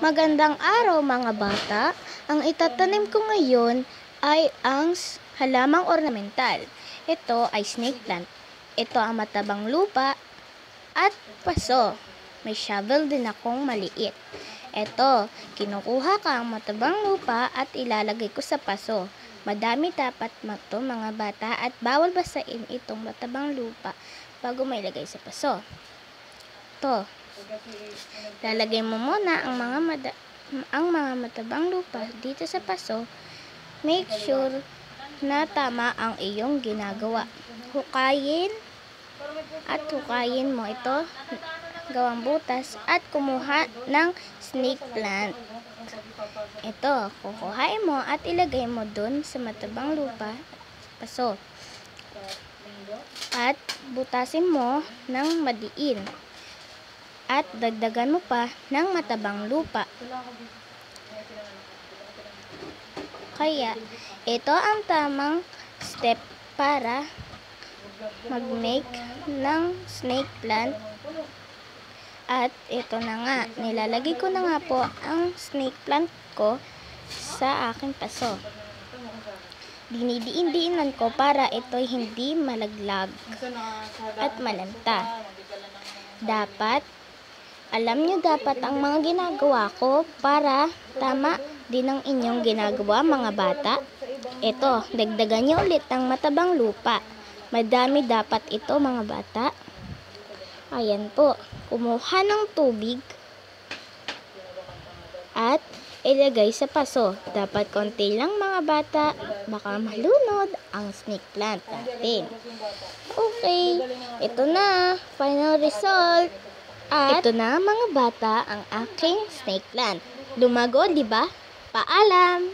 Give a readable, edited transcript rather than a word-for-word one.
Magandang araw mga bata. Ang itatanim ko ngayon ay ang halamang ornamental. Ito ay snake plant. Ito ang matabang lupa at paso. May shovel din akong maliit. Ito, kinukuha ka ang matabang lupa at ilalagay ko sa paso. Madami dapat ito mga bata at bawal basain itong matabang lupa bago mailagay sa paso. Ito. Lalagay mo muna ang mga matabang lupa dito sa paso. Make sure na tama ang iyong ginagawa. Hukayin mo ito, gawang butas at kumuha ng snake plant. Ito, kukuhain mo at ilagay mo dun sa matabang lupa, paso. At butasin mo ng madiin. At dagdagan mo pa ng matabang lupa. Kaya, ito ang tamang step para mag-make ng snake plant. At ito na nga, nilalagay ko na nga po ang snake plant ko sa aking paso. Dinidiin-diinan ko para ito'y hindi malaglag at malanta. Alam nyo dapat ang mga ginagawa ko para tama din ang inyong ginagawa mga bata. Ito, dagdagan nyo ulit ang matabang lupa. Madami dapat ito mga bata. Ayan po, kumuha ng tubig at ilagay sa paso. Dapat konti lang mga bata, baka malunod ang snake plant natin. Okay, ito na, final result. At ito na mga bata ang aking snake plant. Lumago, di ba? Paalam!